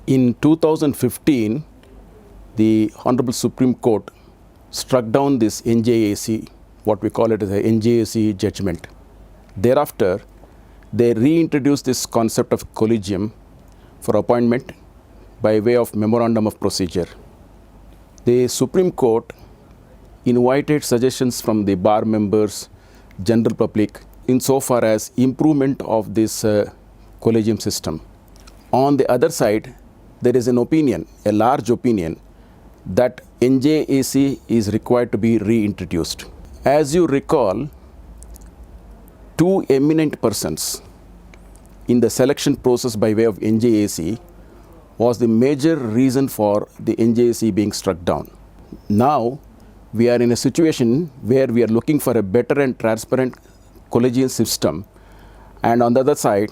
In 2015, the Honorable Supreme Court struck down this NJAC, what we call it as a NJAC judgment. Thereafter, they reintroduced this concept of collegium for appointment by way of memorandum of procedure. The Supreme Court invited suggestions from the bar members, general public, insofar as improvement of this collegium system. On the other side, there is an opinion, a large opinion, that NJAC is required to be reintroduced. As you recall, two eminent persons in the selection process by way of NJAC was the major reason for the NJAC being struck down. Now, we are in a situation where we are looking for a better and transparent collegium system, and on the other side,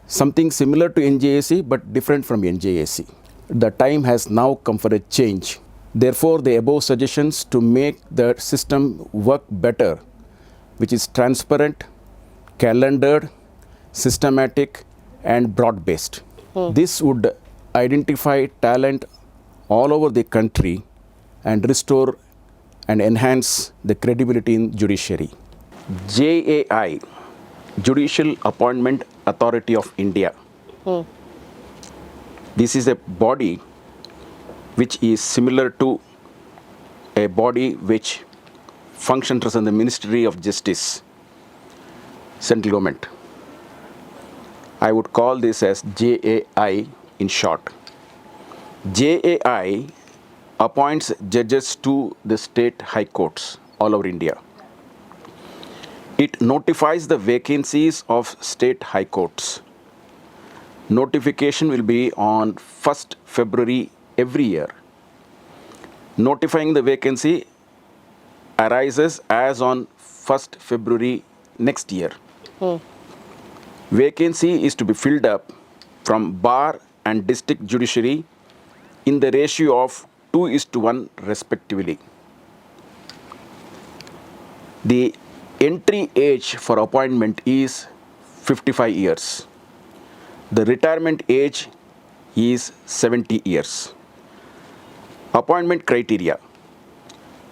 something similar to NJAC but different from NJAC. The time has now come for a change. Therefore, the above suggestions to make the system work better, which is transparent, calendared, systematic, and broad-based. This would identify talent all over the country and restore and enhance the credibility in judiciary. JAI, Judicial Appointment Authority of India. This is a body which is similar to a body which functions in the Ministry of Justice, central government. I would call this as JAI in short. JAI appoints judges to the state high courts all over India. It notifies the vacancies of state high courts. Notification will be on 1st February every year. Notifying the vacancy arises as on 1st February next year. Vacancy is to be filled up from bar and district judiciary in the ratio of 2:1 respectively. The entry age for appointment is 55 years. The retirement age is 70 years. Appointment criteria: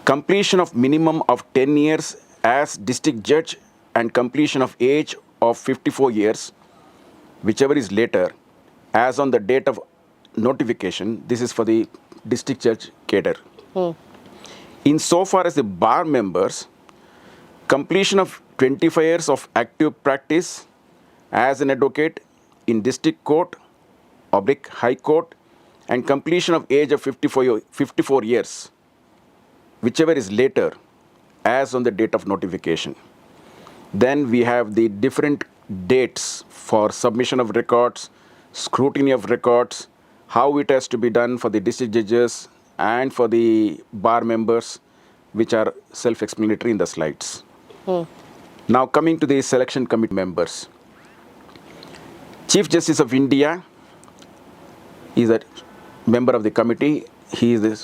completion of minimum of 10 years as district judge and completion of age of 54 years, whichever is later, as on the date of notification. This is for the district judge cadre. In so far as the bar members, completion of 25 years of active practice as an advocate in district court, high court, and completion of age of 54 years, whichever is later, as on the date of notification. Then we have the different dates for submission of records, scrutiny of records, how it has to be done for the district judges and for the bar members, which are self-explanatory in the slides. Now coming to the selection committee members. Chief Justice of India is a member of the committee. He is the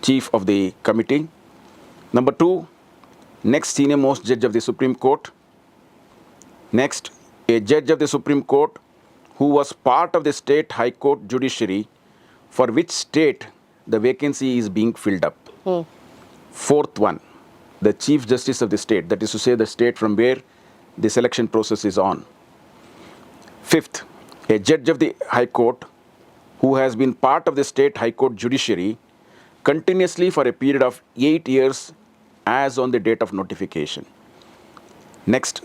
chief of the committee. Number 2, next senior most judge of the Supreme Court. Next, a judge of the Supreme Court who was part of the state high court judiciary for which state the vacancy is being filled up. 4th one, the Chief Justice of the state, that is to say the state from where the selection process is on. 5th, a judge of the High Court who has been part of the state High Court judiciary continuously for a period of 8 years as on the date of notification. Next,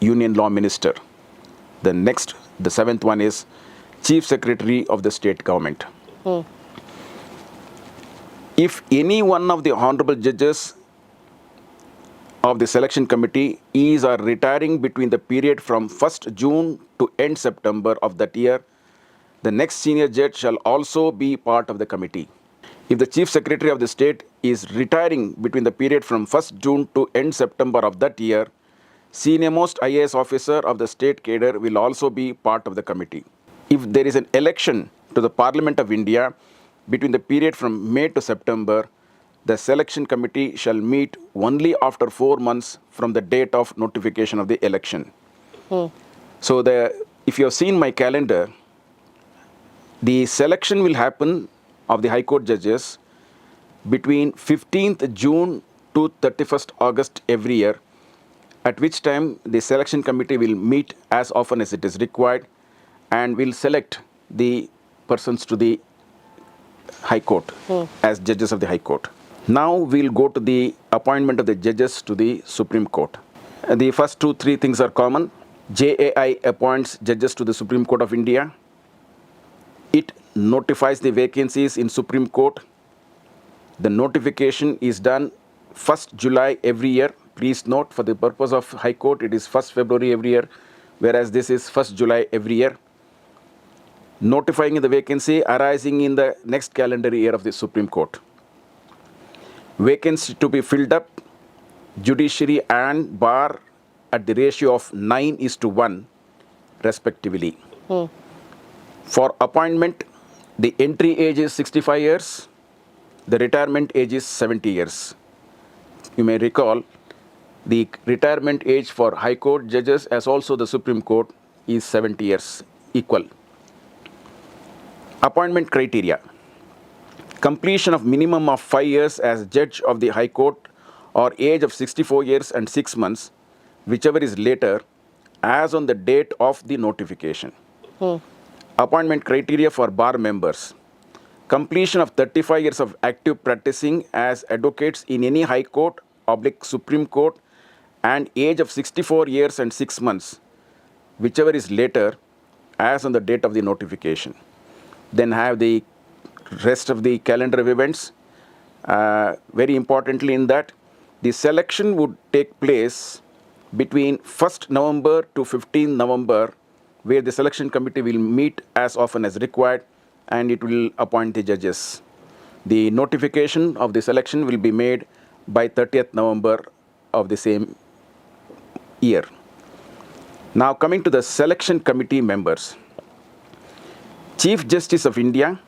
Union Law Minister. The 7th one is Chief Secretary of the state government. If any one of the honorable judges of the selection committee is or retiring between the period from 1st June to end September of that year, the next senior judge shall also be part of the committee. If the Chief Secretary of the state is retiring between the period from 1st June to end September of that year, senior most IAS officer of the state cadre will also be part of the committee. If there is an election to the Parliament of India between the period from May to September, the selection committee shall meet only after 4 months from the date of notification of the election. So if you have seen my calendar, The selection will happen of the High Court judges between 15th June to 31st August every year, at which time the selection committee will meet as often as it is required and will select the persons to the High Court as judges of the High Court. Now we'll go to the appointment of the judges to the Supreme Court. The first three things are common. JAI appoints judges to the Supreme Court of India. It notifies the vacancies in Supreme Court. The notification is done 1st July every year. Please note, for the purpose of High Court, it is 1st February every year, whereas this is 1st July every year. Notifying the vacancy arising in the next calendar year of the Supreme Court. Vacancy to be filled up, Judiciary and Bar at the ratio of 9:1, respectively. For appointment, the entry age is 65 years, the retirement age is 70 years. You may recall, the retirement age for High Court judges as also the Supreme Court is 70 years, equal. Appointment criteria. Completion of minimum of 5 years as judge of the High Court or age of 64 years and 6 months, whichever is later, as on the date of the notification. Appointment criteria for bar members. Completion of 35 years of active practicing as advocates in any High Court / Supreme Court and age of 64 years and 6 months, whichever is later, as on the date of the notification. Then have the rest of the calendar of events. Very importantly in that, the selection would take place between 1st November to 15th November, where the selection committee will meet as often as required and it will appoint the judges. The notification of the selection will be made by 30th November of the same year. Now coming to the selection committee members. Chief Justice of India,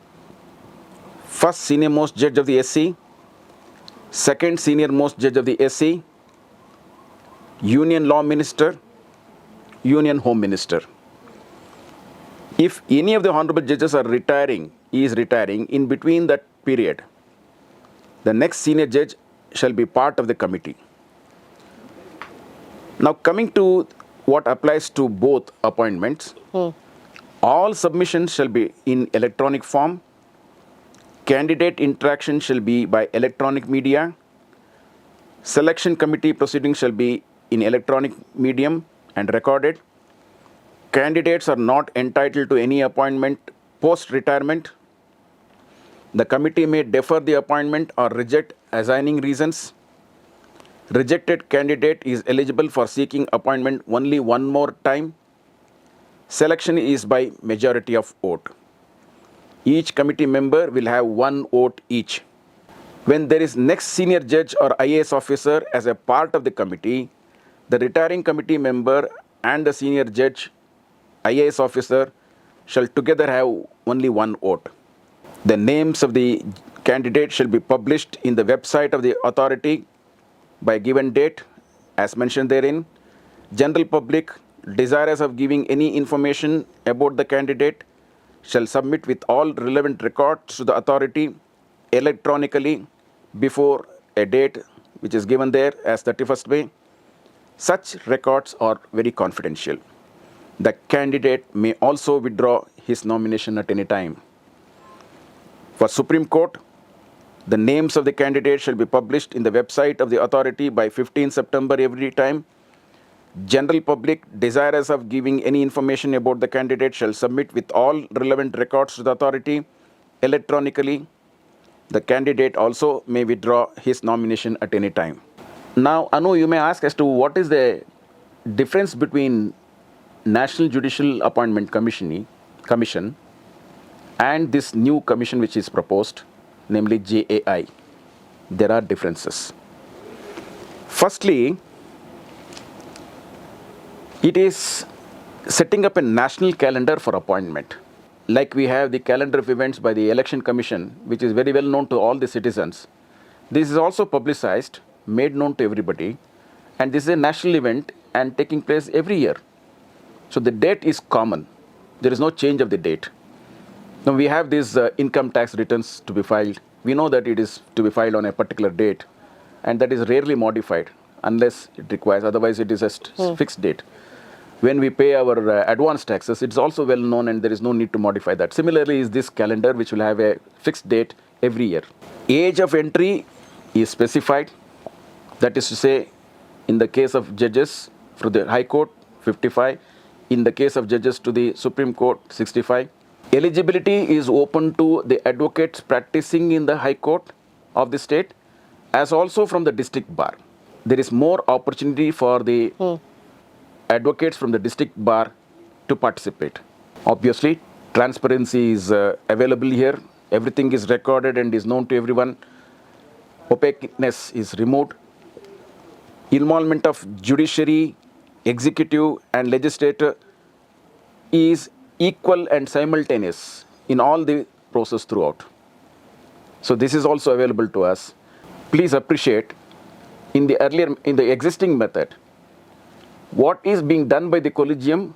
first senior most judge of the SC, second senior most judge of the SC, Union Law Minister, Union Home Minister. If any of the honorable judges are retiring in between that period, the next senior judge shall be part of the committee. Now coming to what applies to both appointments, all submissions shall be in electronic form. Candidate interaction shall be by electronic media. Selection committee proceedings shall be in electronic medium and recorded. Candidates are not entitled to any appointment post-retirement. The committee may defer the appointment or reject assigning reasons. Rejected candidate is eligible for seeking appointment only one more time. Selection is by majority of vote. Each committee member will have one vote each. When there is next senior judge or IAS officer as a part of the committee, the retiring committee member and the senior judge, IAS officer, shall together have only one vote. The names of the candidates shall be published in the website of the authority by given date, as mentioned therein. General public desirous of giving any information about the candidate shall submit with all relevant records to the authority electronically before a date which is given there as 31st May. Such records are very confidential. The candidate may also withdraw his nomination at any time. For Supreme Court, the names of the candidates shall be published in the website of the authority by 15 September every time. General public desirous of giving any information about the candidate shall submit with all relevant records to the authority electronically. The candidate also may withdraw his nomination at any time. Now, Anu, you may ask as to what is the difference between National Judicial Appointment Commission and this new commission which is proposed, namely JAI. There are differences. Firstly, it is setting up a national calendar for appointment. Like we have the calendar of events by the Election Commission, which is very well known to all the citizens. This is also publicized, made known to everybody, and this is a national event and taking place every year. So the date is common. There is no change of the date. Now we have these income tax returns to be filed. We know that it is to be filed on a particular date, and that is rarely modified unless it requires, otherwise it is a fixed date. When we pay our advance taxes, it's also well known and there is no need to modify that. Similarly is this calendar, which will have a fixed date every year. Age of entry is specified. That is to say, in the case of judges for the High Court, 55. In the case of judges to the Supreme Court, 65. Eligibility is open to the advocates practicing in the High Court of the state, as also from the district bar. There is more opportunity for the advocates from the district bar to participate. Obviously, transparency is available here. Everything is recorded and is known to everyone. Opaqueness is removed. Involvement of judiciary, executive and legislature is equal and simultaneous in all the process throughout. So this is also available to us. Please appreciate in the existing method, what is being done by the Collegium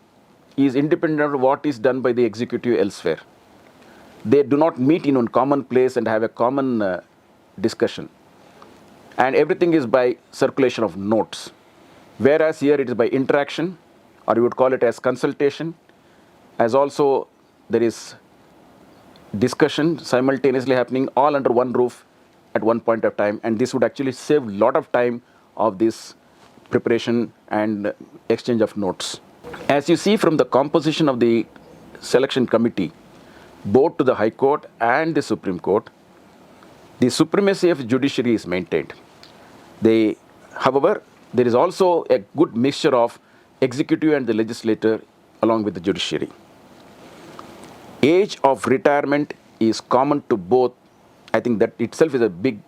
is independent of what is done by the executive elsewhere. They do not meet in one common place and have a common discussion. And everything is by circulation of notes. Whereas here it is by interaction, or you would call it as consultation, as also there is discussion simultaneously happening all under one roof at one point of time, and this would actually save a lot of time of this preparation and exchange of notes. As you see from the composition of the selection committee, both to the High Court and the Supreme Court, the supremacy of judiciary is maintained. However, there is also a good mixture of executive and the legislature along with the judiciary. Age of retirement is common to both. I think that itself is a big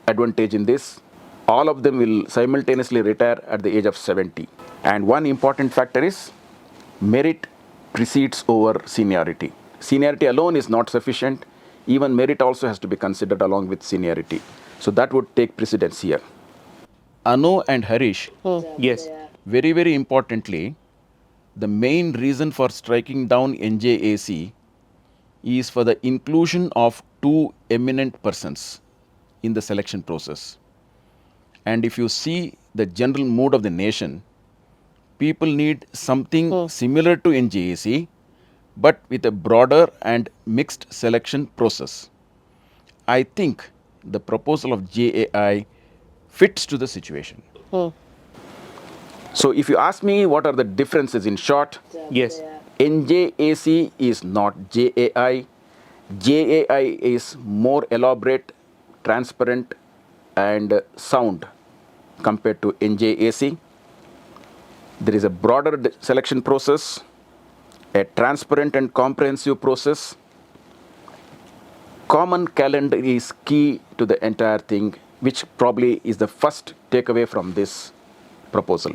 advantage in this. All of them will simultaneously retire at the age of 70. And one important factor is merit precedes over seniority. Seniority alone is not sufficient. Even merit also has to be considered along with seniority. So that would take precedence here. Anu and Harish, Yes. very, very importantly, the main reason for striking down NJAC is for the inclusion of 2 eminent persons in the selection process. And if you see the general mood of the nation, people need something similar to NJAC, but with a broader and mixed selection process. I think the proposal of JAI fits to the situation. So if you ask me what are the differences in short, Yes. NJAC is not JAI. JAI is more elaborate, transparent and sound compared to NJAC. There is a broader selection process, a transparent and comprehensive process. Common calendar is key to the entire thing, which probably is the first takeaway from this proposal.